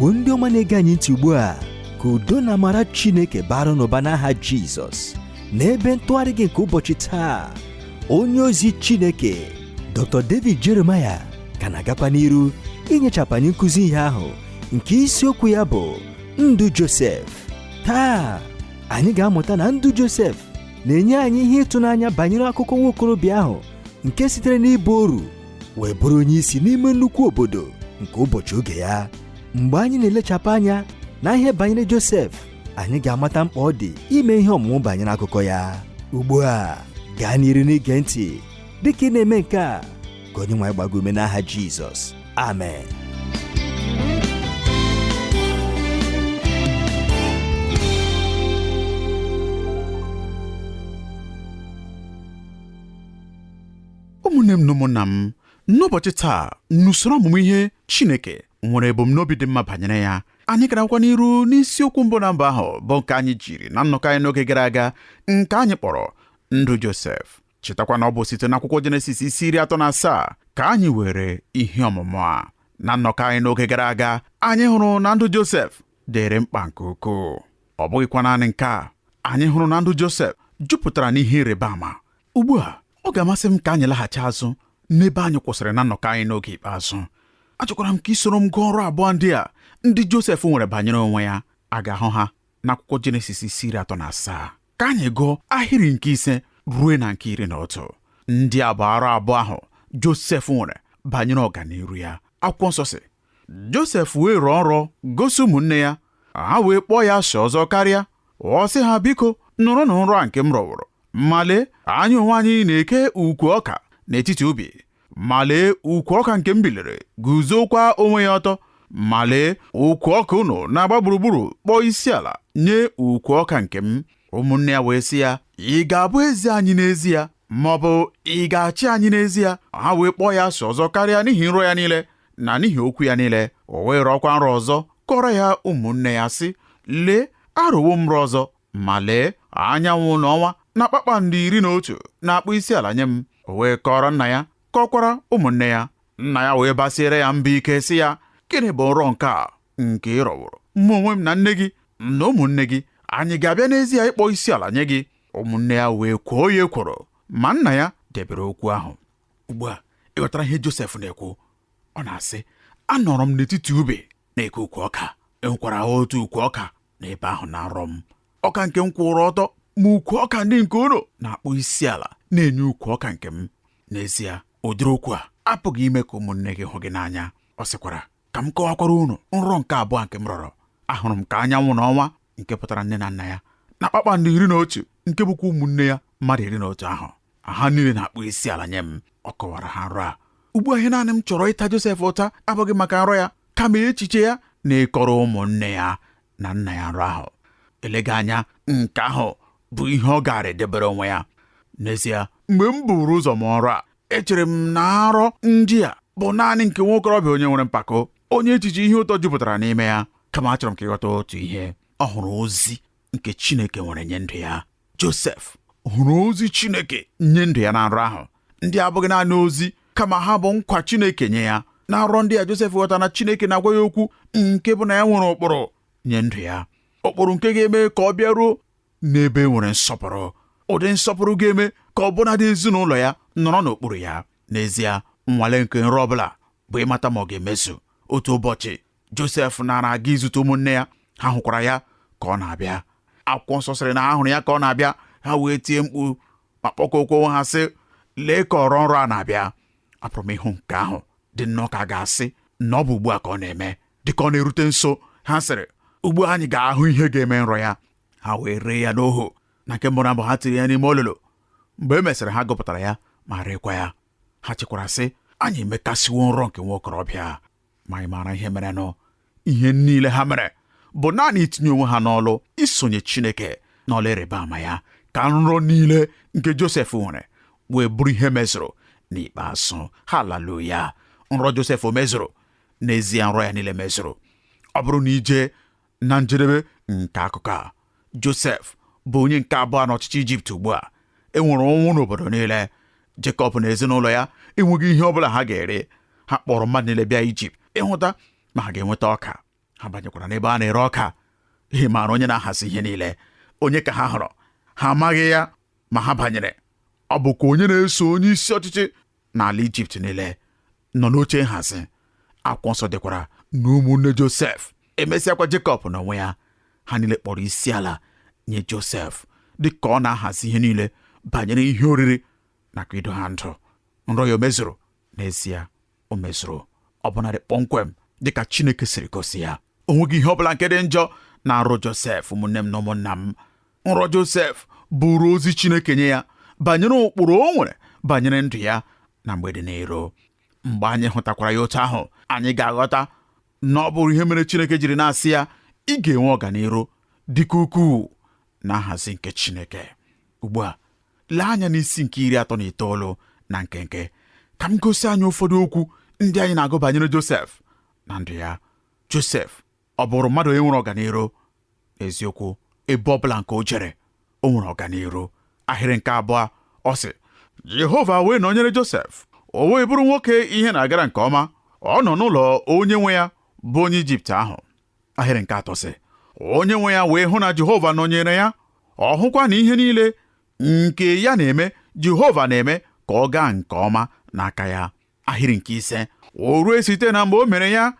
Igbo ndị ọma na-ege anyị ntị ugbu a, ka udo na amara Chineke bara n'ụba n'aha Jizọs. N'ebe ntụgharị gị nke ụbọchị taa, onye ozi Chineke Dr. David Jeremiah ka na-agakwa n'iru inyechapụ anyị nkụzi ihe ahụ nke isiokwu ya bụ ndụ Josef. Taa anyị ga-amụta na ndụ Josef na-enye anyị ihe ịtụnanya banyere akụkọ nwokorobịa ahụ nke sitere n'ịbụ oru wee bụrụ onye isi n'ime nnukwu obodo nke ụbọchị oge ya. Mgbe anyị na-elechapụ anya na ihe banyere Josef, anyị ga-amata mkpa ọ dị ime ihe ọmụmụ banyere akụkọ ya. Ugbu a gaa n'iru n'ige ntị dịka ị na-eme nke a, ka onye nwe anyị gbaa gị ume n'aha Jizọs. Amen. Ụmụnne m na ụmụnna m, n'ụbọchị taa n'usoro ọmụmụ ihe Chineke nwere ebumnobi dị mma banyere ya. Anyị garakwa n'iru n'isiokwu mbụ na mbụ ahụ bụ nke anyị jiri na nnọkọ anyị n'oge gara aga, nke anyị kpọrọ ndụ Josef. Chetakwa na ọ bụ site n'akwụkwọ Jenesis isi 37 ka anyị were ihe ọmụmụ a. Na nnọkọ anyị n'oge gara aga, anyị hụrụ na ndụ Josef dịrị mkpa nke ukwuu. Ọ bụghịkwa naanị nke a, anyị hụrụ na ndụ Josef jupụtara n'ihe ịrịba ama. Ugbu a ọ ga-amasị m ka anyị laghachi azụ n'ebe anyị kwụsịrị na nnọkọ anyị n'oge ikpeazụ. Achọkwara m ka isoro m gụọ ọrụ abụọ ndị a ndị Josef nwere banyere onwe ya. A ga-ahụ ha n'akwụkwọ Jenesis isi 37. Ka anyị gụọ ahịrị nke 5 ruo na nke 11. Ndị a bụ ọrụ abụọ ahụ Josef nwere banyere ọganiru ya. Akwụkwọ nsọ sị, Josef wee rọọ nrọ gosi ụmụnne ya, ha wee kpọọ ya asị ọzọ karịa. Ọ sị ha, biko nụrụ na nrọ a nke m rọwụrụ. Ma lee, anyị onwe anyị na-eke ukwu ọka n'etiti ubi. Ma lee, ukwu ọka nke m biliri guzokwa onwe ya ọtọ. Ma lee, ukwu ọka unu na-agba gburugburu kpọọ isi ala nye ukwu ọka nke m. Ụmụnne ya wee sị ya, ị ga-abụ eze anyị n'ezie, ma ọ bụ ị ga-achị anyị n'ezie? Ha wee kpọọ ya asị ọzọ karịa n'ihi nrọ ya niile na n'ihi okwu ya niile. O wee rọọkwa nrọ ọzọ kọrọ ya ụmụnne ya sị, lee, arụwo m nrọ ọzọ. Ma lee, anyanwụ na ọnwa na kpakpando 11 na-akpọ isi ala nye m. O wee kọrọ nna ya, kọkwara ụmụnne ya. Nna ya wee basiere ya mbọ ike sị ya, gịnị bụ nrọ nke a nke ị rọwụrụ? Mụ onwe m na nne gị na ụmụnne gị anyị ga-abịa n'ezie ịkpọ isi ala nye gị? Ụmụnne ya wee kwuo ya ekworo, ma nna ya debere okwu ahụ. Ugbu a ịghọtara ihe Josef na-ekwu. Ọ na-asị, anọrọ m n'etiti ube na-eke ukwu ọka. Enwekwara otu ukwu ọka n'ebe ahụ na nrọ m. Ọka nke m kwụrụ ọtọ, ma ukwu ọka ndị nke unu na-akpọ isi ala na-enye ukwu ọka nke m. N'ezie, ụdịrị okwu a apụghị ime ka ụmụnne gị hụ gị n'anya. Ọ sịkwara, ka m kọwakwara unu nrọ nke abụọ nke m rọrọ. Ahụrụ m ka anyanwụ na ọnwa, nke pụtara nne na nna ya, na kpakpando 11 nke bụkwa ụmụnne ya mmadụ 11 ahụ. Ha niile na-akpọ isi ala nye m. Ọ kọwara ha nrọ a. Ugbu a ihe naanị m chọrọ ịta Josef ụta abụghị maka nrọ ya, kama echiche ya na-ekọrọ ụmụnne ya na nna ya nrọ ahụ. Elega anya, nke ahụ bụ ihe ọ gaara edebere onwe ya. N'ezie, mgbe m buru ụzọ m ọrụ a, echere m na nrọ ndị a bụ naanị nke nwa okorobịa onye nwere mpako, onye echiche ihe ụtọ jupụtara n'ime ya. Kama achọrọ m ka ịghọta otu ihe. Ọ hụrụ ozi nke Chineke nwere nye ndụ ya. Josef hụrụ ozi Chineke nye ndụ ya na nrọ ahụ. Ndị abụghị naanị ozi, kama ha bụ nkwa Chineke nye ya. Na nrọ ndị a, Josef ghọtara na Chineke na-agwa ya okwu nke bụ na ya nwere ụkpụrụ nye ndụ ya. Ụkpụrụ nke ga-eme ka ọ bịaruo n'ebe nwere nsọpụrụ. Ụdị nsọpụrụ ga-eme ka ọbụnadị ezinụlọ ya nọrọ n'okpuru ya. N'ezie, nnwale nke nrọ ọbụla bụ ịmata ma ọ ga-emezu. Otu ụbọchị, Josef nara aga izute ụmụnne ya. Ha hụkwara ya ka ọ na-abịa. Akwụkwọ nsọ sịrị na ha hụrụ ya ka ọ na-abịa, ha wee tie mkpu ma kpọkọkwa ha sị, lee ka ọrọ nrọ a na-abịa. Apụrụ m ịhụ nke ahụ dị nnọọ ka a ga-asị na ọ bụ ugbu a ka ọ na-eme. Dịka ọ na-erute nso, ha sịrị, ugbu a anyị ga-ahụ ihe ga-eme nrọ ya. Ha wee ree ya n'ohu, na nke mbụ na mbụ ha tiri ya n'ime olulu. Mgbe e mesịrị, ha gụpụtara ya ma reekwa ya. Ha chekwara sị, anyị emekasịwo nrọ nke nwa okorobịa. Ma anyị maara ihe mere nọ. Ihe niile ha mere bụ naanị itinye onwe ha n'ọlụ isonye Chineke n'ọlụ ịrịba ama ya, ka nrọ niile nke Josef nwere wee bụrụ ihe mezuru n'ikpeazụ. Haleluya! Nrọ Josef mezuru, n'ezie nrọ ya niile mezuru. Ọ bụrụ na ije na njedebe nke akụkọ a, Josef bụ onye nke abụọ n'ọchịchị Ijipt ugbu a. E nwere ọnwụ n'obodo niile. Jekọb na ezinụlọ ya enweghị ihe ọbụla ha ga-ere. Ha kpọrọ mmadụ niile bịa Ijipt ịhụta ma ha ga-enweta ọka. ha banyekwara n'ebe a na-ere ọka. Ị maara onye na-ahazi ihe niile, onye ka ha hụrụ, ha amaghị ya, ma ha banyere. Ọ bụkwa onye na-eso onye isi ọchịchị n'ala Ijipt niile nọ n'oche nhazi. Akwụkwọ nsọ dịkwara na ụmụnne Josef, emesịakwa Jekọb n'onwe ya, ha niile kpọrọ isi ala nye Josef dịka ọ na-ahazi ihe niile banyere ihe oriri nakwa ido ha ndụ. Nrọ ya o mezuru? N'ezie, o mezuru, ọbụnadị kpọmkwem dịka Chineke siri gosi ya. O nweghị ihe ọbụla nke dị njọ na nrọ Josef. Ụmụnne m na ụmụnna m, nrọ Josef bụrụ ozi Chineke nye ya banyere ụkpụrụ o nwere banyere ndụ ya na mgbe dị n'iro. Mgbe anyị hụtakwara ya otu ahụ, anyị ga-aghọta na ọ bụrụ ihe mere Chineke jiri na-asị ya, ị ga-enwe ọganiru dịka ukwuu na nhazi nke Chineke. Ugbu a, lee anya n'isi nke 39 na nkenke ka m gosi anyị ụfọdụ okwu ndị anyị na-agụ banyere Josef na ndụ ya. Josef ọ bụrụ mmadụ onye nwere ọganiru? Eziokwu, ebe ọbụla nke o jere, o nwere ọganiru. Ahịrị nke 2, ọ sị, Jehova wee nọnyere Josef, o wee bụrụ nwoke ihe na-agara nke ọma. Ọ nọ n'ụlọ onye nwe ya bụ onye Ijipt ahụ. Ahịrị nke 3 sị, onye nwe ya wee hụ na Jehova nọnyere ya. Ọ hụkwa na ihe niile nke ya na-eme, Jehova na-eme ka ọ gaa nke ọma n'aka ya. Ahịrị nke 5, o rue site na mgbe o mere ya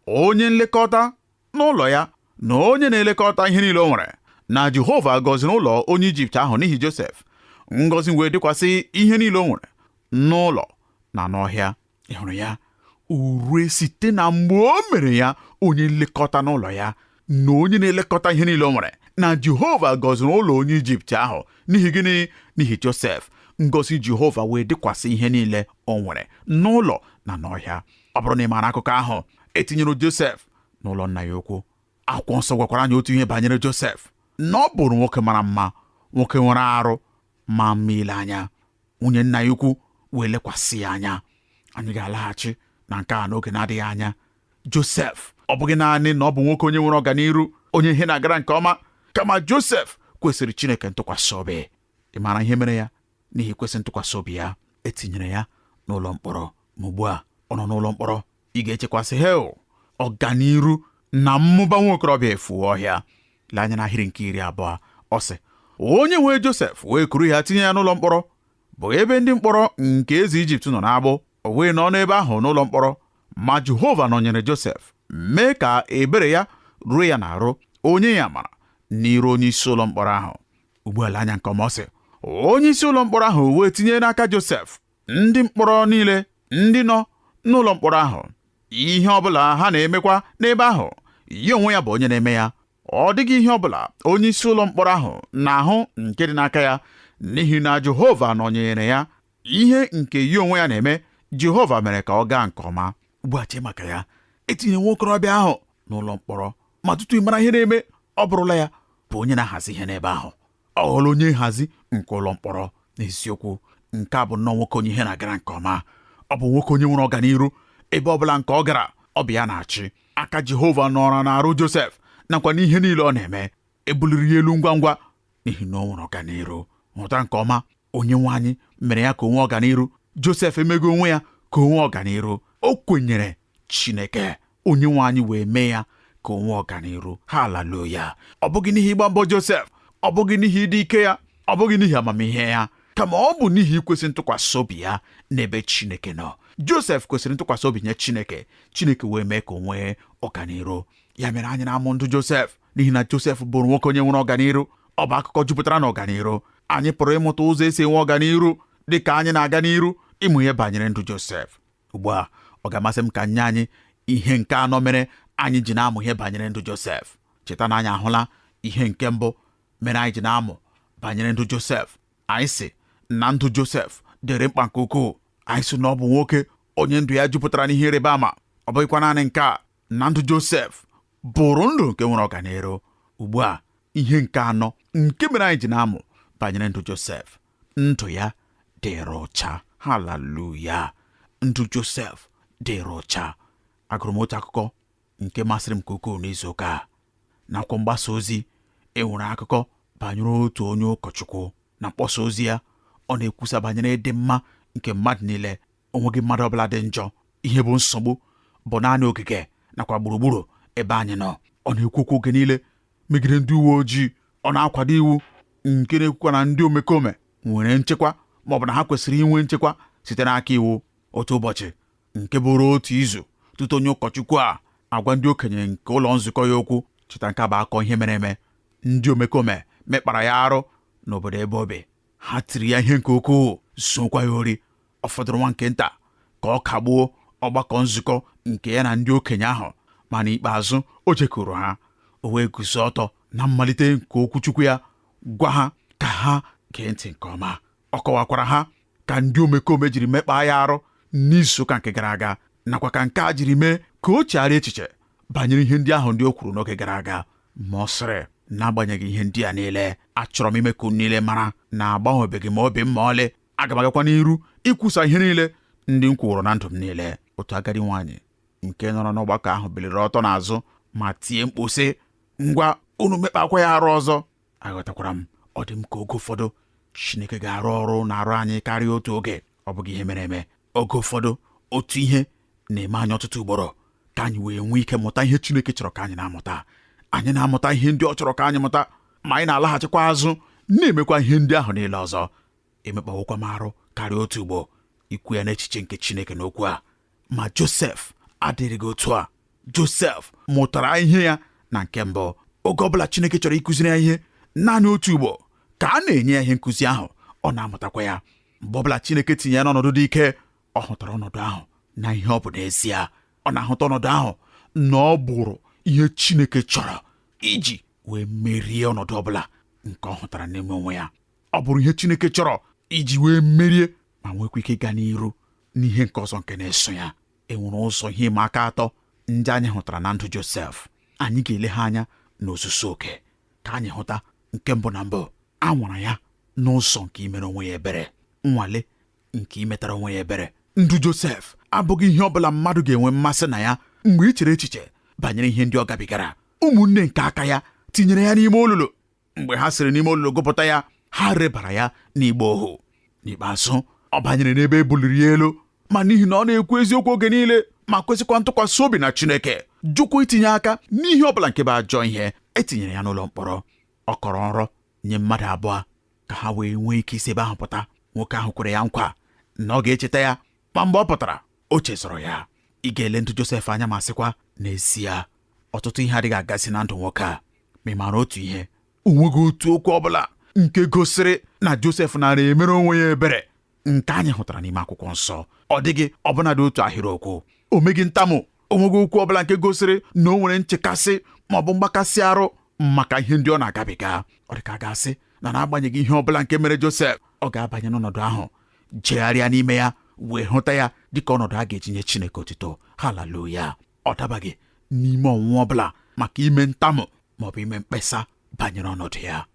onye nlekọta n'ụlọ ya na onye na-elekọta ihe niile o nwere, na Jehova gọziri ụlọ onye Ijipt ahụ n'ihi Josef. Ngọzi wee dịkwasị ihe niile o nwere n'ụlọ na n'ọhịa. Ị hụrụ ya? O rue site na mgbe o mere ya onye nlekọta n'ụlọ ya na onye na-elekọta ihe niile o nwere, na Jehova gọziri ụlọ onye Ijipt ahụ n'ihi gịnị? N'ihi Josef. Ngọzi Jehova wee dịkwasị ihe niile o nwere n'ụlọ na n'ọhịa. Ọ bụrụ na ị maara akụkọ ahụ, etinyere Josef n'ụlọ nna ya ukwu. Akwụkwọ nsọ gwakwara anyị otu ihe banyere Josef, na ọ bụrụ nwoke mara mma, nwoke nwere arụ ma mma ile anya. Nwunye nna ya ukwu wee lekwasị ya anya. Anyị ga-alaghachi na nke a n'oge na-adịghị anya. Josef ọ bụghị naanị na ọ bụ nwoke onye nwere ọganiru, onye ihe na-agara nke ọma, kama Josef kwesịrị Chineke ntụkwasị obi. Ị maara ihe mere ya? N'ihi kwesị ntụkwasị obi ya, etinyere ya n'ụlọ mkpọrọ. Ma ugbu a ọ nọ n'ụlọ mkpọrọ, ị ga-echekwasị ọganiru na mmụba nwa okorobịa efu ọhịa. Lee anya n'ahịrị nke 20, ọ sị, onye nwe Josef wee kuru ya tinye ya n'ụlọ mkpọrọ, bụ ebe ndị mkpọrọ nke eze Ijipt nọ na-agbụ. O wee nọ n'ebe ahụ n'ụlọ mkpọrọ, ma Jehova nọnyere Josef, mee ka ebere ya ruo ya n'arụ, onye ya mara n'iru onye isi ụlọ mkpọrọ ahụ. Ugbu a lee anya nke ọma, ọ sị, onye isi ụlọ mkpọrọ ahụ wee tinye n'aka Josef ndị mkpọrọ niile ndị nọ n'ụlọ mkpọrọ ahụ. Ihe ọbụla ha na-emekwa n'ebe ahụ, ya onwe ya bụ onye na-eme ya. Ọ dịghị ihe ọbụla onye isi ụlọ mkpọrọ ahụ na-ahụ nke dị n'aka ya, n'ihi na Jehova nọnyere ya. Ihe nke ya onwe ya na-eme, Jehova mere ka ọ gaa nke ọma. Ugbu a chee maka ya, etinye nwa okorobịa ahụ n'ụlọ mkpọrọ, ma tutu ị mara ihe na-eme, ọ bụrụla ya bụ onye na-ahazi ihe n'ebe ahụ. Ọ ghọrọ onye nhazi nke ụlọ mkpọrọ. N'eziokwu, nke a bụ nnọọ nwoke onye ihe na-agara nke ọma. Ọ bụ nwoke onye nwere ọganiru. Ebe ọbụla nke ọ gara, ọ bụ ya na-achị. Aka Jehova nọrọ n'arụ Josef nakwa n'ihe niile ọ na-eme. Ebuliri ya elu ngwa ngwa n'ihi na o nwere ọganiru. Hụta nke ọma, onye nwe anyị mere ya ka o nwee ọganiru. Josef emego onwe ya ka o nwee ọganiru. O kwenyere Chineke, onye nwe anyị wee mee ya ka o nwee ọganiru. Haleluya! Ọ bụghị n'ihi ịgba mbọ Josef, ọ bụghị n'ihi ịdị ike ya, ọ bụghị n'ihi amamihe ya, kama ọ bụ n'ihi ikwesị ntụkwasị obi ya n'ebe Chineke nọ. Josef kwesịrị ntụkwasị obi nye Chineke. Chineke wee mee ka o nwee ọganiru. Ya mere anyị na-amụ ndụ Josef, n'ihi na Josef bụrụ nwoke onye nwere ọganiru. Ọ bụ akụkọ jupụtara n'ọganiru. Anyị pụrụ ịmụta ụzọ esi enwe ọganiru dị ka anyị na-aga n'iru ịmụ ihe banyere ndụ Josef. Ugbu a, ọ ga-amasị m ka nye anyị ihe nke 4 mere anyị ji na-amụ ihe banyere ndụ Josef. Cheta na anyị ahụla ihe nke mbụ mere anyị ji na-amụ banyere ndụ Josef. Anyị sị na ndụ Josef dịrị mkpa nke ukwuu. Anyị sị na ọ bụ nwoke onye ndụ ya jupụtara n'ihe ịrịba ama. Ọ bụghịkwa naanị nke a, na ndụ Josef bụrụ ndụ nke nwere ọganiru. Ugbu a, ihe nke 4 nke mere anyị ji na-amụ banyere ndụ Josef. Ndụ ya dịrị ọcha. Haleluya! Ndụ Josef dịrị ọcha. Agụrụ m otu akụkọ nke masịrị m nke ukwuu n'izu ụka a. N'akwụkwọ mgbasa ozi, enwere akụkọ banyere otu onye ụkọchukwu. Na mkpọsa ozi ya, ọ na-ekwusa banyere ịdị mma nke mmadụ niile. Onweghị mmadụ ọbụla dị njọ. Ihe bụ nsogbu bụ naanị okike nakwa gburugburu ebe anyị nọ. Ọ na-ekwukwa oge niile megide ndị uwe ojii. Ọ na-akwado iwu nke na-ekwukwa na ndị omekome nwere nchekwa ma ọ bụ na ha kwesịrị inwe nchekwa site n'aka iwu. Otu ụbọchị nke bụrụ otu izu tutu onye ụkọchukwu a agwa ndị okenye nke ụlọ nzukọ ya okwu, cheta nke bụ akọ ihe mere eme. Ndị omekome mekpara ya arụ n'obodo ebe o bi. Ha tiri ya ihe nke ukwuu, sokwa ya ori. Ọ fọdụrụ nwa nke nta ka ọ kagbuo ọgbakọ nzukọ nke ya na ndị okenye ahụ, ma n'ikpeazụ o jekuru ha. O wee guzo ọtọ na mmalite nke okwuchukwu ya gwa ha ka ha gee ntị nke ọma. Ọ kọwakwara ha ka ndị omekome jiri mekpaa ya arụ n'izuụka nke gara aga, nakwa ka nke a jiri mee ka o chegharịa echiche banyere ihe ndị ahụ ndị o kwuru n'oge gara aga. Ma ọ sịrị, n'agbanyeghị ihe ndị a niile, achọrọ m ime ka unu niile mara na agbanwebeghị m obi m ma ọlị. Aga m agakwa n'iru ikwusa ihe niile ndị m kwuru na ndụ m niile. Otu agadi nwaanyị nke nọrọ n'ọgbakọ ahụ biliri ọtọ n'azụ ma tie mkpu sị, ngwa unu mekpakwa ya arụ ọzọ. Aghọtakwara m, ọ dị m ka oge ụfọdụ Chineke ga-arụ ọrụ na-arụ anyị karịa otu oge. Ọ bụghị ihe mere eme. Oge ụfọdụ otu ihe na-eme anyị ọtụtụ ugboro ka anyị wee nwee ike mụta ihe Chineke chọrọ ka anyị na-amụta. Anyị na-amụta ihe ndị ọ chọrọ ka anyị mụta, ma anyị na-alaghachikwa azụ na-emekwa ihe ndị ahụ niile ọzọ. Emekpawokwa m arụ karịa otu ugbo ikwu ya n'echiche nke Chineke n'okwu a. Ma Josef adịrịghị otu a. Josef mụtara ihe ya na nke mbụ. Oge ọbụla Chineke chọrọ ịkụziri ya ihe, naanị otu ugbo ka a na-enye ya ihe nkụzi ahụ, ọ na-amụtakwa ya. Mgbe ọbụla Chineke tinye ya n'ọnọdụ dị ike, ọ hụtara ọnọdụ ahụ na ihe ọ bụ n'ezie. Ọ na-ahụta ọnọdụ ahụ na ọ bụrụ ihe Chineke chọrọ iji wee merie ọnọdụ ọbụla nke ọ hụtara n'ime onwe ya. Ọ bụrụ ihe Chineke chọrọ iji wee merie ma nwekwa ike gaa n'iru n'ihe nke ọzọ nke na-eso ya. Enwere ụzọ ihe ịma aka atọ ndị anyị hụtara na ndụ Josef. Anyị ga-ele ha anya n'ozuzu oke ka anyị hụta nke mbụ na mbụ, a nwara ya n'ụzọ nke imere onwe ya ebere, nnwale nke imetara onwe ya ebere. Ndụ Josef abụghị ihe ọbụla mmadụ ga-enwe mmasị na ya mgbe i chere echiche banyere ihe ndị ọ gabigara. Ụmụnne nke aka ya tinyere ya n'ime olulu. Mgbe ha siri n'ime olulu gụpụta ya, ha rebara ya n'igbe ohu. N'ikpeazụ ọ banyere n'ebe e buliri ya elu, ma n'ihi na ọ na-ekwu eziokwu oge niile ma kwesịkwa ntụkwasị obi na Chineke, jụkwa itinye aka n'ihe ọbụla nke bụ ajọ ihe, etinyere ya n'ụlọ mkpọrọ. Ọ kọrọ nrọ nye mmadụ abụọ ka ha wee nwee ike isi ebe ahụ pụta. Nwoke ahụ kwere ya nkwa na ọ ga-echeta ya, ma mgbe ọ pụtara o chezọrọ ya. Ị ga-ele ndụ Josef anya ma sịkwa, n'ezie ọtụtụ ihe adịghị agasị na ndụ nwoke a. Ma ị maara otu ihe, o nweghị otu okwu ọbụla nke gosiri na Josef nara emere onwe ya ebere nke anyị hụtara n'ime akwụkwọ nsọ. Ọ dịghị ọbụnadị otu ahịrịokwu. O meghị ntamu. O nweghị okwu ọbụla nke gosiri na o nwere nchekasị ma ọ bụ mgbakasị arụ maka ihe ndị ọ na-agabiga. Ọ dị ka a ga-asị na n'agbanyeghị ihe ọbụla nke mere Josef, ọ ga-abanye n'ọnọdụ ahụ, jegharịa n'ime ya, wee hụta ya dịka ọnọdụ a ga-eji nye Chineke otuto. Haleluya! Ọ dabaghị n'ime ọnwụnwa ọbụla maka ime ntamu ma ọ bụ ime mkpesa banyere ọnọdụ ya.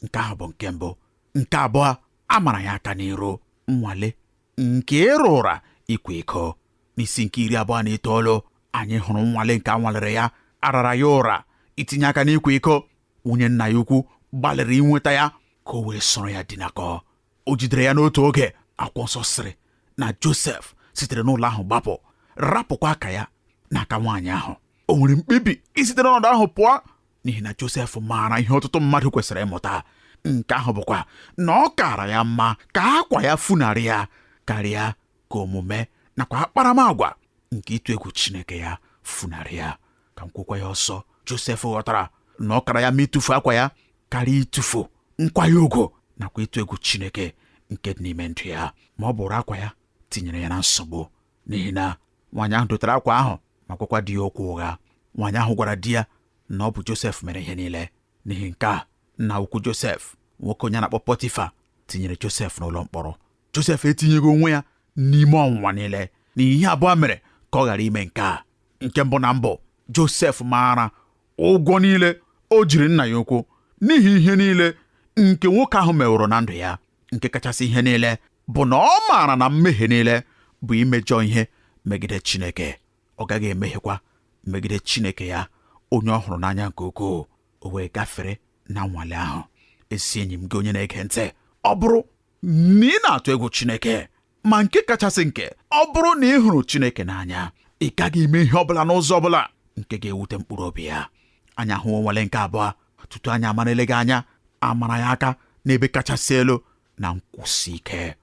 Nke ahụ bụ nke mbụ. Nke abụọ, a mara ya aka n'iru, nnwale nke ịrụ ụra ịkwa iko. N'isi nke 29 anyị hụrụ nnwale nke a nwalere ya, arara ya ụra itinye aka n'ịkwa iko. Nwunye nna ya ukwu gbalịrị inweta ya ka o wee soro ya dinakọ. O jidere ya n'otu oge. Akwụkwọ nsọ sịrị na Josef sitere n'ụlọ ahụ gbapụ, rapụkwa aka ya n'aka nwaanyị ahụ. O nwere mkpebi isite n'ọnọdụ ahụ pụọ n'ihi na Josef maara ihe ọtụtụ mmadụ kwesịrị ịmụta. Nke ahụ bụkwa na ọ kaara ya mma ka akwa ya funarị ya karịa ka omume nakwa akparamagwa nke ịtụ egwu Chineke ya funarị ya. Ka m kwukwa ya ọsọ, Josef ghọtara na ọ kara ya ma ịtụfu akwa ya karịa ịtụfu nkwa ya ugwu nakwa ịtụ egwu Chineke nke dị n'ime ndụ ya. Ma ọ bụrụ akwa ya tinyere ya na nsogbu, n'ihi na nwaanyị ahụ dotere akwa ahụ ma gwakwa di ya okwu ụgha. Nwaanyị ahụ gwara di ya na ọ bụ Josef mere ihe niile. N'ihi nke a, nna ukwu Josef, nwoke onye na-akpọ Pọtifa, tinyere Josef n'ụlọ mkpọrọ. Josef etinyeghị onwe ya n'ime ọnwụnwa niile n'ihi ihe abụọ mere ka ọ ghara ime nke a. Nke mbụ na mbụ, Josef maara ụgwọ niile o jiri nna ya ukwu n'ihi ihe niile nke nwoke ahụ meworo na ndụ ya. Nke kachasị ihe niile bụ na ọ maara na mmehie niile bụ imejọ ihe megide Chineke. Ọ gaghị emehiekwa megide Chineke ya, onye ọ hụrụ n'anya nke ukwuu. O wee gafere na nnwale ahụ. Ezi enyi m gị onye na-ege ntị, ọ bụrụ na ị na-atụ egwu Chineke, ma nke kachasị nke, ọ bụrụ na ị hụrụ Chineke n'anya, ị gaghị eme ihe ọbụla n'ụzọ ọbụla nke ga-ewute mkpụrụ obi ya. Anyị ahụ nwale nke abụọ tutu anyị amara eleghị anya amara ya aka n'ebe kachasị elu na nkwụsị ike.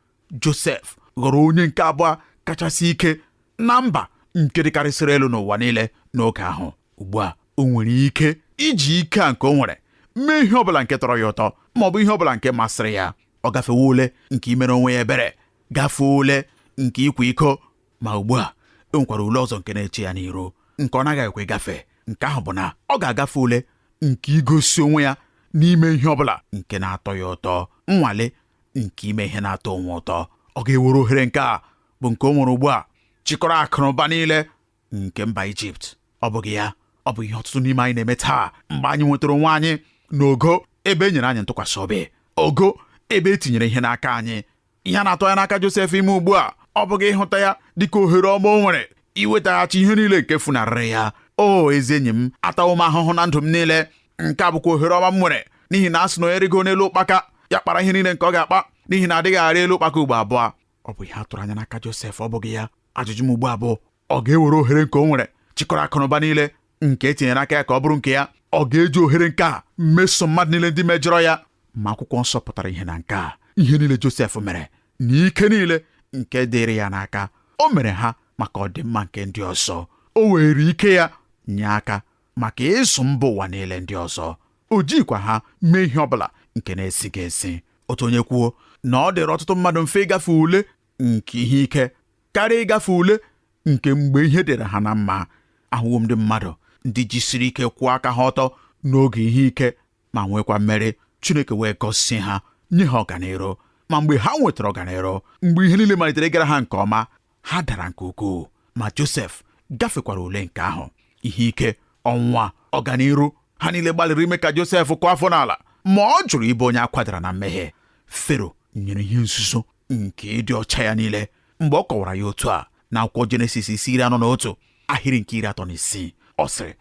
Josef ghọrọ onye nke abụọ kachasị ike na mba nke dịkarịsịrị elu n'ụwa niile n'oge ahụ. Ugbu a o nwere ike iji ike a nke o nwere mee ihe ọbụla nke tọrọ ya ụtọ maọbụ ihe ọbụla nke masịrị ya. Ọ gafewe ule nke imere onwe ya ebere, gafee ule nke ịkwa iko, ma ugbu a e nwekwara ule ọzọ nke na-eche ya n'iru nke ọ naghị ekwe gafe. Nke ahụ bụ na ọ ga-agafe ule nke igosi onwe ya n'ime ihe ọbụla nke na-atọ ya ụtọ, nnwale nke ime ihe na-atọ onwe ụtọ. Ọ ga-ewere ohere nke a bụ nke o nwere ugbu a chịkọrọ akụnụba niile nke mba Ijipt. Ọ bụghị ya, ọ bụ ihe ọtụtụ n'ime anyị na-eme taa mgbe anyị nwetara onwe anyị n'ogo ebe e nyere anyị ntụkwasị obi, ogo ebe e tinyere ihe n'aka anyị. Ihe na-atọ ya n'aka Josef ime ugbu a ọ bụghị ịhụta ya dịka ohere ọma o nwere iwetaghachi ihe niile nke funarịrị ya. O ezi enyi m, atawo m ahụhụ na ndụ m niile. Nke a bụkwa ohere ọma m nwere, n'ihi na a sị na onye rigo n'elu ụkpaka ya kpara ihe niile nke ọ ga-akpa, n'ihi na adịghị arị elu ụkpaka ugbo abụọ. Ọ bụ ihe a tụrụ anya n'aka Josef, ọ bụghị ya? Ajụjụ m ugbu a bụ, ọ ga-ewere ohere nke o nwere chịkọrọ akụnụba niile nke etinyere aka ya ka ọ bụrụ nke ya? Ọ ga-eji ohere nke a meso mmadụ niile ndị mejọrọ ya? Ma akwụkwọ nsọ pụtara ihe na nke a. Ihe niile Josef mere na ike niile nke dịrị ya n'aka, o mere ha maka ọdịmma nke ndị ọzọ. O were ike ya nye aka maka ịzụ mba ụwa niile ndị ọzọ. O jikwa ha mee ihe ọbụla nke na-esighị esi. Otu onye kwuo na ọ dịrị ọtụtụ mmadụ mfe ịgafe ule nke ihe ike karịa ịgafe ule nke mgbe ihe dịrị ha na mma. Ahụwo m ndị mmadụ ndị jisiri ike kwụọ aka ha ọtọ n'oge ihe ike ma nwekwa mmeri. Chineke wee gọzie ha, nye ha ọganiru. Ma mgbe ha nwetara ọganiru, mgbe ihe niile malitere ịgara ha nke ọma, ha dara nke ukwuu. Ma Josef gafekwara ule nke ahụ. Ihe ike, ọnwụnwa, ọganiru, ha niile gbalịrị ime ka Josef kụọ afọ n'ala, ma ọ jụrụ ịbụ onye akwadara na mmehie. Fero nyere ihe nzuzo nke ịdị ọcha ya niile mgbe ọ kọwara ya otu a na akwụkwọ Jenesis 41 ahịrị nke 36. Ọ sịrị,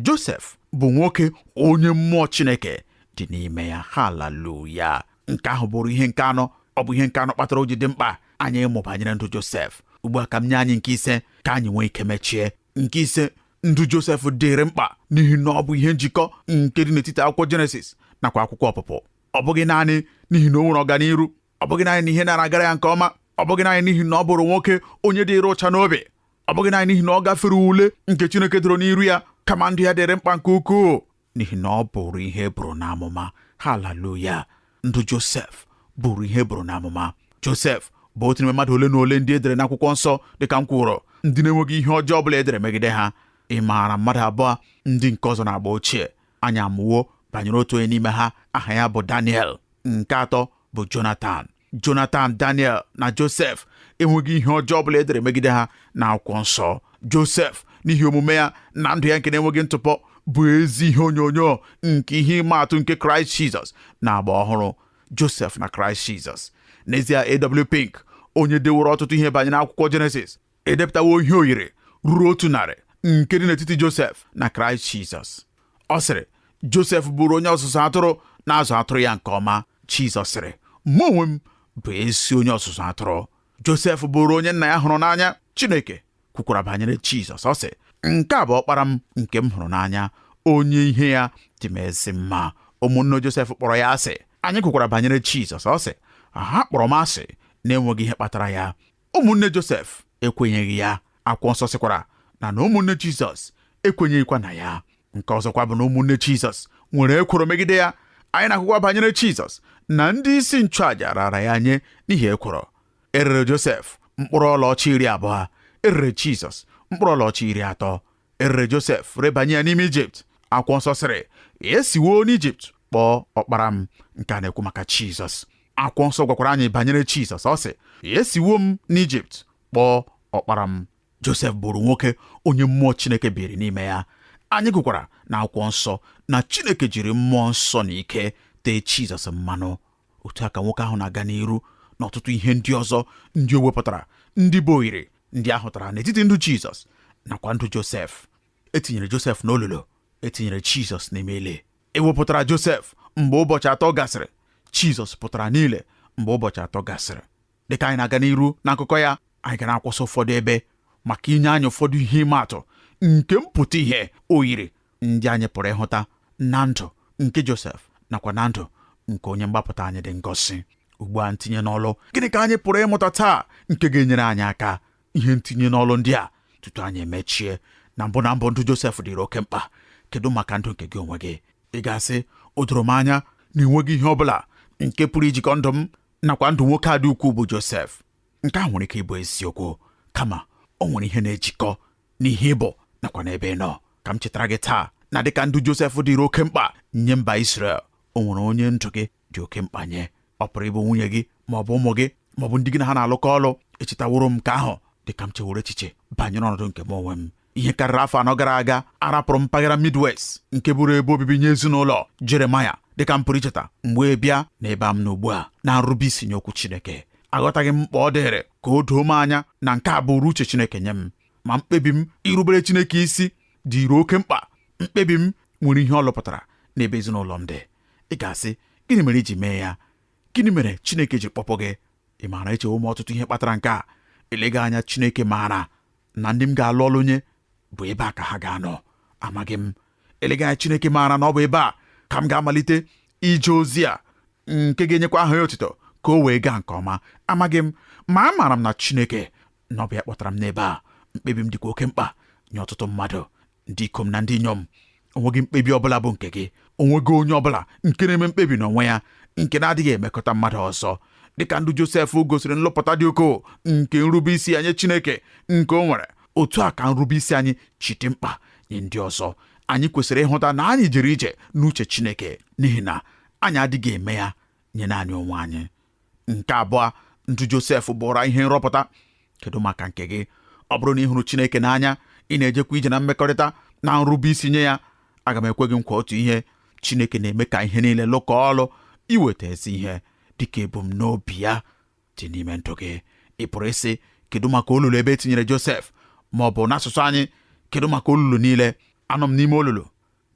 Josef bụ nwoke onye mmụọ Chineke dị n'ime ya. Haleluya. Nke ahụ bụrụ ihe nke anọ. Ọ bụ ihe nke anọ kpatara o ji dị mkpa anyị ịmụ banyere ndụ Josef. Ugbu a ka m nye anyị nke ise ka anyị nwee ike mechie. Nke ise, ndụ Josef dịrị mkpa n'ihi na ọ bụ ihe njikọ nke dị n'etiti akwụkwọ Jenesis nakwa akwụkwọ Ọpụpụ. Ọ bụghị naanị n'ihi na o nwere ọganiru, ọ bụghị naanị na ihe na-agara ya nke ọma, ọ bụghị naanị n'ihi na ọ bụrụ nwoke onye dịrị ụcha n'obi, ọ bụghị naanị n'ihi na ọ gafere ule nke Chineke doro n'iru ya, kama ndụ ya dịrị mkpa nke ukwuu n'ihi na ọ bụrụ ihe bụrụ n'amụma. Haleluya. Ndụ Josef bụrụ ihe bụrụ n'amụma. Josef bụ otu n'ime mmadụ ole na ole ndị edere n'akwụkwọ nsọ dịka m kwuru, ndị na-enweghị ihe ọjọọ ọbụla edere megide ha. Ị maara mmadụ abụọ ndị nke ọzọ na-agba ochie anyị amụwo banyere otu onye n'ime ha, aha ya bụ Daniel. Nke atọ bụ Jonatan. Jonatan, Daniel na Josef enweghị ihe ọjọọ ọbụla edere megide ha n'akwụkwọ nsọ. Josef n'ihi omume ya na ndụ ya nke na-enweghị ntụpọ bụ ezi ihe onyonyo nke ihe ịma atụ nke Kraịst Jizọs na agba ọhụrụ. Josef na Kraịst Jizọs. N'ezie, A.W. Pink, onye deworo ọtụtụ ihe banyere akwụkwọ Jenesis, edepụtawo ihe oyiri ruo 100 nke dị n'etiti Josef na Kraịst Jizọs. Ọ sịrị, Josef bụrụ onye ọzụzụ atụrụ na-azụ atụrụ ya nke ọma. Jizọs sịrị, mụ onwe m bụ ezi onye ọzụzụ atụrụ. Josef bụrụ onye nna ya hụrụ n'anya. Chineke kwukwara banyere Jizọs, ọ sị, nke a bụ ọkpara m nke m hụrụ n'anya, onye ihe ya dị m ezi mma. Ụmụnne Josef kpọrọ ya asị. Anyị kwukwara banyere Jizọs, ọ sị, ha kpọrọ m asị na-enweghị ihe kpatara ya. Ụmụnne Josef ekwenyeghị ya. Akwụkwọ nsọ sịkwara na ụmụnne Jizọs ekwenyeghịkwa na ya. Nke ọzọkwa bụ na ụmụnne Jizọs nwere ekworo megide ya. Anyị na-akwụkwọ banyere Jizọs na ndị isi nchụaja rara ya nye n'ihi ekworo. Erere Josef mkpụrụ ọlaọcha 20, erere Jizọs mkpụrụ ọlaọcha 30. Erere Josef rebanye ya n'ime Ijipt. Akwụkwọ nsọ sịrị, esiwo n'Ijipt kpọọ ọkpara m. Nke a na-ekwu maka Jizọs. Akwụkwọ nsọ gwakwara anyị banyere Jizọs, ọ sị, esiwo m n'Ijipt kpọọ ọkpara m. Josef bụrụ nwoke onye mmụọ Chineke biri n'ime ya. Anyị gụkwara na akwụkwọ nsọ na Chineke jiri mmụọ nsọ na ike tee Jizọs mmanụ. Otu aka nwoke ahụ na-aga n'iru na ọtụtụ ihe ndị ọzọ ndị o wepụtara, ndị bụ oyiri ndị ahụtara n'etiti ndụ Jizọs nakwa ndụ Josef. Etinyere Josef n'olulu, etinyere Jizọs n'ime ili. Ewepụtara Josef mgbe ụbọchị 3 gasịrị. Jizọs pụtara n'ile mgbe ụbọchị 3 gasịrị. Dịka anyị na-aga n'iru n'akụkọ ya, anyị ga na-akwụsị ụfọdụ ebe maka inye anyị ụfọdụ ihe ịma atụ nke mpụta ihe o yiri ndị anyị pụrụ ịhụta na ndụ nke Josef nakwa na ndụ nke onye mgbapụta anyị dị ngọzi. Ugbu a ntinye n'ọlụ, gịnị ka anyị pụrụ ịmụta taa nke ga-enyere anyị aka? Ihe ntinye n'ọlụ ndị a tutu anyị emechie. Na mbụ ndụ Josef dịrị oke mkpa. Kedu maka ndụ nke gị onwe gị? Ị ga-asị, o doro m anya na enweghị ihe ọ bụla nke pụrụ ijikọ ndụ m nakwa ndụ nwoke a dị ukwuu bụ Josef. Nke a nwere ike ịbụ eziokwu, kama o nwere ihe na-ejikọ n'ihe ịbụ nakwa n'ebe ị nọ. Ka m chetara gị taa na dịka ndụ Josef dịrị oke mkpa nye mba Israel, o nwere onye ndụ gị dị oke mkpa nye. Ọ pụrụ ịbụ nwunye gị maọbụ ụmụ gị maọbụ ndị gị na ha na-alụkọ ọlụ. Echetaworo m nke ahụ dịka m chewere echiche banyere ọnọdụ nke m onwe m. Ihe karịrị afọ 4 gara aga, arapụrụ mpaghara Midwest nke bụrụ ebe obibi nye ezinụlọ Jeremaya dịka m pụrụ icheta mgbe bịa n'ebe m n'ugbu a na nrube isi nye okwu Chineke. Aghọtaghị m mkpa ọ dịrị ka o doo m anya na nke a bụrụ uche Chineke nye m, ma mkpebi m irubere Chineke isi dịrị oke mkpa. Mkpebi m nwere ihe ọ lụpụtara n'ebe ezinụlọ m dị. Ị ga-asị, gịnị mere iji mee ya? Gịnị mere Chineke ji kpọpụ gị? Ị maara echewo m ọtụtụ ihe kpatara nke a. Eleghị anya Chineke maara na ndị m ga-alụ ọlụ nye bụ ebe a ka ha ga-anọ. Amaghị m. Eleghị anya Chineke maara na ọ bụ ebe a ka m ga-amalite ije ozi a nke ga-enyekwa aha ya otuto ka o wee gaa nke ọma. Amaghị m, ma amaara m na Chineke na ọ bụ ya kpọtara m n'ebe a. Mkpebi m dịkwa oke mkpa nye ọtụtụ mmadụ, ndị ikom na ndị inyom. Onweghị mkpebi ọbụla bụ nke gị. Onweghị onye ọbụla nke na-eme mkpebi n'onwe ya nke na-adịghị emekọta mmadụ ọzọ. Dịka ndụ Josef gosiri nlụpụta dị ukwuu nke nrube isi anyị Chineke nke o nwere, otu a ka nrube isi anyị ji dị mkpa nye ndị ọzọ. Anyị kwesịrị ịhụta na anyị jere ije n'uche Chineke, n'ihi na anyị adịghị eme ya nye naanị onwe anyị. Nke abụọ, ndụ Josef bụra ihe nrọpụta. Kedu maka nke gị? Ọ bụrụ na ị hụrụ Chineke n'anya, ị na-ejekwa ije na mmekọrịta na nrube isi nye ya, aga m ekwe gị nkwa otu ihe: Chineke na-eme ka ihe niile lụkọọ ọlụ iweta ezi ihe dịka ebumnobi ya dị n'ime ndụ gị. Ị pụrụ ịsị, kedu maka olulu ebe etinyere Josef? Ma ọ bụ n'asụsụ anyị, kedu maka olulu niile? Anọ m n'ime olulu.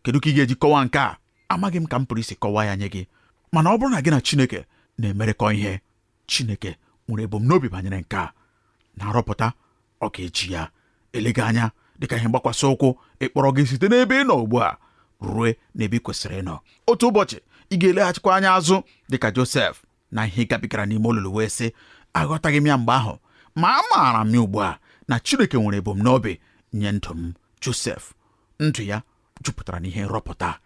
Kedu ka ị ga-eji kọwaa nke a? Amaghị m ka m pụrụ isi kọwaa ya nye gị. Mana ọ bụrụ na gị na Chineke na-emerekọ ihe, Chineke nwere ebumnobi banyere nke a. Na nrọpụta, ọ ga-eji ya. Eleghị anya dịka ihe mgbakwasị ụkwụ ịkpọrọ gị site n'ebe ị nọ ugbu a rue n'ebe ị kwesịrị ịnọ. Otu ụbọchị ị ga-eleghachikwa anya azụ dịka Josef na ihe gabigara n'ime olulu, wee sị, aghọtaghị m ya mgbe ahụ, ma amaara m ya ugbu a na Chineke nwere ebumnobi nye ndụ m. Josef, ndụ ya jupụtara n'ihe nrọpụta.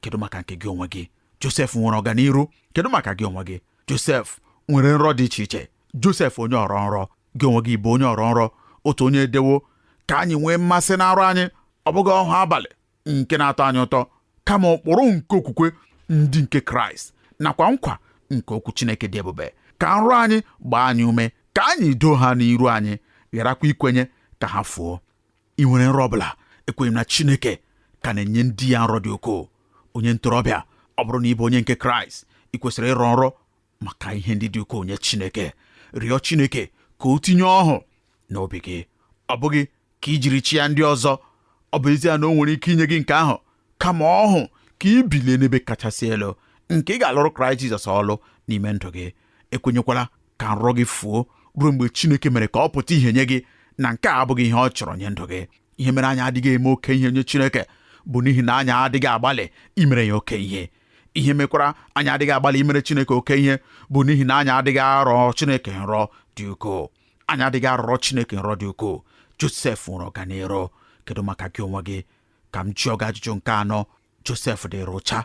Kedu maka nke gị onwe gị? Josef nwere ọganiru. Kedu maka gị onwe gị? Josef nwere nrọ dị iche iche. Josef onye ọrọ nrọ. Gị onwe gị bụ onye ọrọ nrọ. Otu onye edewo ka anyị nwee mmasị n'arụ anyị, ọ bụghị ọhụ abalị nke na-atọ anyị ụtọ, kama ụkpụrụ nke okwukwe ndị nke Kraịst nakwa nkwa nke okwu Chineke dị ebube. Ka nrọ anyị gbaa anyị ume, ka anyị doo ha n'iru anyị, gharakwa ikwenye ka ha fuo. Ị nwere nrọ ọbụla? Ekwenye m na Chineke ka na-enye ndị ya nrọ dị ukwuu. Onye ntorobịa, ọ bụrụ na ị bụ onye nke Kraịst, ị kwesịrị ịrọ nrọ maka ihe ndị dị ukwuu nye Chineke. Rịọ Chineke ka o tinye ọhụ n'obi gị. Ọ bụghị ka i jiri chi ya ndị ọzọ. Ọ bụ ezie na o nwere ike inye gị nke ahụ, kama ọhụ ka i bilie n'ebe kachasị elu, nke ị ga-alụrụ Kraịst Jizọs ọlụ n'ime ndụ gị. Ekwenyekwala ka nrọ gị fuo ruo mgbe Chineke mere ka ọ pụta ihe nye gị, na nke a abụghị ihe ọ chọrọ nye ndụ gị. Ihe mere anyị adịghị eme oke ihe nye Chineke bụ n'ihi na anyị adịghị agbalị imere ya oke ihe. Ihe mekwara anyị adịghị agbalị imere Chineke oke ihe bụ n'ihi na anyị adịghị arọ Chineke nrọ dị ukwuu. Anyị adịghị arọrọ Chineke nrọ dị ukwuu. Josef nwere ọganiru. Kedu maka gị onwe gị? Ka m jụọ gị ajụjụ nke anọ. Josef dịrị ụcha.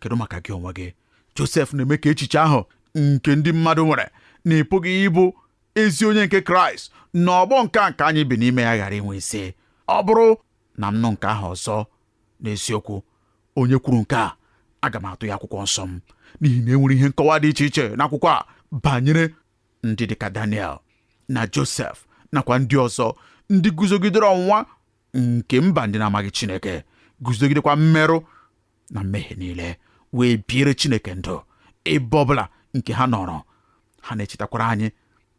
Kedu maka gị onwe gị? Josef na-eme ka echiche ahụ nke ndị mmadụ nwere na ị pụghị ịbụ ezi onye nke Kraịst n'ọgbọ nke anyị bi n'ime ya ghara inwe isi. Ọ bụrụ na m nụ nke ahụ ọzọ, n'eziokwu, onye kwuru nke a, aga m atụ ya akwụkwọ nsọ m, n'ihi na enwere ihe nkọwa dị iche iche n'akwụkwọ a banyere ndị dịka Daniel na Josef nakwa ndị ọzọ ndị guzogidere ọnwụnwa nke mba ndị na-amaghị Chineke, guzogidekwa mmerụ na mmehie niile, wee biere Chineke ndụ. Ebe ọbụla nke ha nọrọ, ha na-echetakwara anyị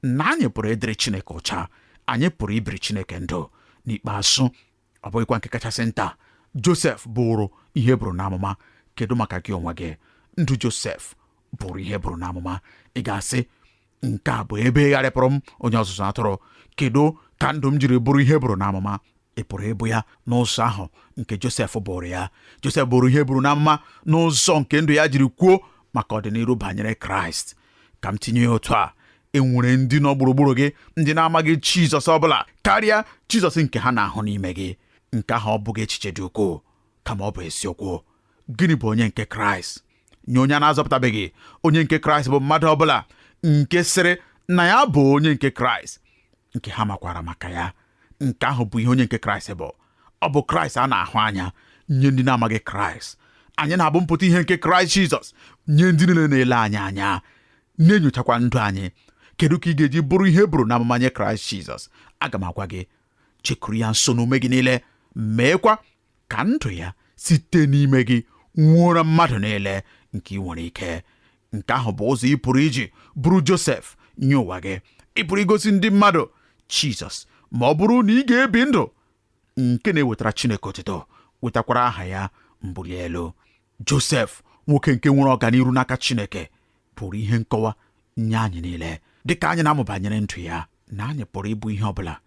na anyị pụrụ ịdịrị Chineke ụcha. Anyị pụrụ ibiri Chineke ndụ. N'ikpeazụ, ọ bụghịkwa nke kachasị nta, Josef bụrụ ihe buru n'amụma. Kedu maka gị onwe gị? Ndụ Josef bụrụ ihe buru n'amụma. Ị ga-asị, nke a bụ ebe gharịpụrụ m onye ọzụzụ atụrụ. Kedu ka ndụ m jiri bụrụ ihe buru n'amụma? ị pụrụ ịbụ ya n'ụzọ ahụ nke Josef bụrụ ya. Josef bụrụ ihe buru na mma n'ụzọ nke ndụ ya jiri kwuo maka ọdịnihu banyere Kraịst. Ka m tinye ya otu a, enwere ndị nọ gburugburu gị ndị na-amaghị Jizọs ọbụla karịa Jizọs nke ha na-ahụ n'ime gị. Nke ahụ ọ bụghị echiche dị ukwuu, kama ọ bụ eziokwu. Gịnị bụ onye nke Kraịst? Nye onye na-azọpụtabeghị, onye nke Kraịst bụ mmadụ ọbụla nke sịrị na ya bụ onye nke Kraịst, nke ha makwara maka ya. Nke ahụ bụ ihe onye nke Kraịst bụ. Ọ bụ Kraịst a na-ahụ anya nye ndị na-amaghị Kraịst. Anyị na-abụ mpụta ihe nke Kraịst Jizọs nye ndị niile na-ele anyị anya, na-enyochakwa ndụ anyị. Kedu ka ị ga-eji bụrụ ihe buru na amụma nye Kraịst Jizọs? Aga m agwa gị, chekuru ya nso n'ume gị niile, meekwa ka ndụ ya site n'ime gị nwụọra mmadụ niile nke ị nwere ike. Nke ahụ bụ ụzọ ị pụrụ iji bụrụ Josef nye ụwa gị. Ị pụrụ igosi ndị mmadụ Jizọs ma ọ bụrụ na ị ga-ebi ndụ nke na-ewetara Chineke otuto, wetakwara aha ya mbuli elu. Josef, nwoke nke nwere ọganiru n'aka Chineke, bụrụ ihe nkọwa nye anyị niile. Dịka anyị na-amụ banyere ndụ ya, na anyị pụrụ ịbụ ihe ọbụla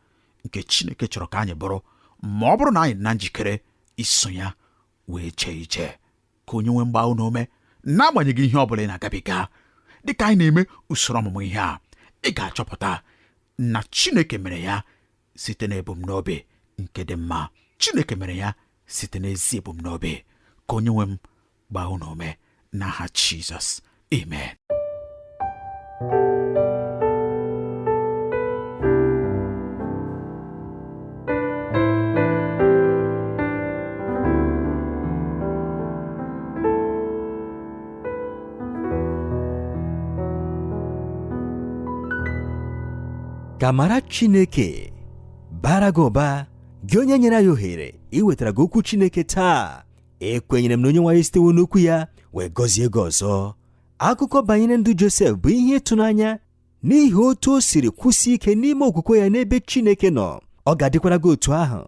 nke Chineke chọrọ ka anyị bụrụ, ma ọ bụrụ na anyị dị na njikere iso ya wee chee ije. Ka onye nwe mgba unu ume n'agbanyeghị ihe ọbụla ị na-agabiga. Dịka anyị na-eme usoro ọmụmụ ihe a, ị ga-achọpụta na Chineke mere ya site n'ebumnobi nke dị mma. Chineke mere ya site n'ezi ebumnobi. Ka onye nwe m gbaa unu ume n'aha Jizọs. Amen. Ka mara Chineke bara gị ụba, gị onye nyere anyị ohere iwetara gị okwu Chineke taa. Ekwenyere m na onye nwanyị sitewo n'okwu ya wee gọzie gị ọzọ. Akụkọ banyere ndụ Josef bụ ihe ịtụnanya n'ihi otu o siri kwụsie ike n'ime okwukwe ya n'ebe Chineke nọ. Ọ ga-adịkwara gị otu ahụ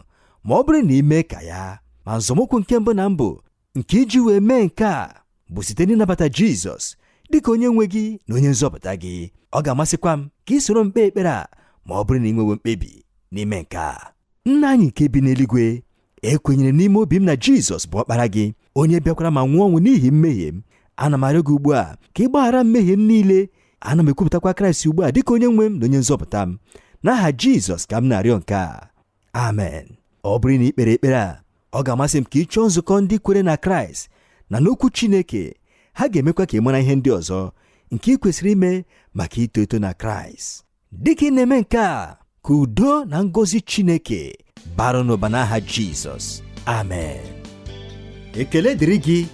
ma ọ bụrụ na ime ka ya. Ma nzọmụkwụ nke mbụ na mbụ nke iji wee mee nke a bụ site n'ịnabata Jizọs dịka onye nwe gị na onye nzọpụta gị. Ọ ga-amasịkwa m ka ị soro mkpe ekpere a ma ọ bụrụ na ị nwewe mkpebi n'ime nke a. Nna anyị nke bi n'eluigwe, ekwenyere n'ime obi m na Jizọs bụ ọkpara gị, onye bịakwara ma nwụọ ọnwụ n'ihi mmehie m. Ana m arịọ gị ugbu a ka ị gbaghara mmehie m niile. Ana m ekwupụtakwa Kraịst ugbu a dịka onye nwe m na onye nzọpụta m. N'aha Jizọs ka m na-arịọ nke a. Amen. Ọ bụrụ na ị kpere ekpere a, ọ ga-amasị m ka ị chọọ nzukọ ndị kwere na Kraịst na n'okwu Chineke. Ha ga-emekwa ka ị mara ihe ndị ọzọ nke ị kwesịrị ime maka ito eto na Kraịst. Dịka ị na-eme nke a, ka udo na ngọzi Chineke bara n'ụba n'aha Jizọs. Amen. Ekele dịrị gị,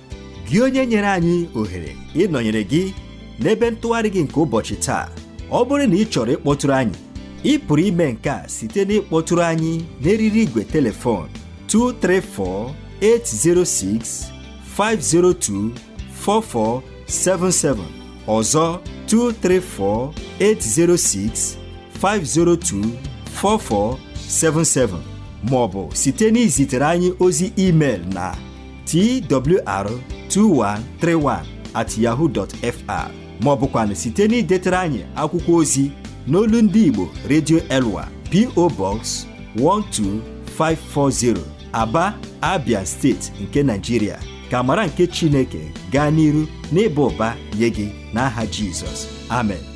gị onye nyere anyị ohere ịnọnyere gị n'ebe ntụgharị gị nke ụbọchị taa. Ọ bụrụ na ị chọrọ ịkpọtụrụ anyị, ị pụrụ ime nke a site n'ịkpọtụrụ anyị n'eriri igwe telefon 234-806-502-4477. Ọzọ 234-806-502-4477, maọbụ site n'izitere anyị ozi email na twr2131@yahoo.fr, maọbụkwanụ site n'idetara anyị akwụkwọ ozi n'olu ndị Igbo Radio Elwa, P.O. Box 12540, Aba, Abia State nke Nigeria. Ka amara nke Chineke gaa n'iru n'ịba ụba nye gị n'aha Jizọs. Amen.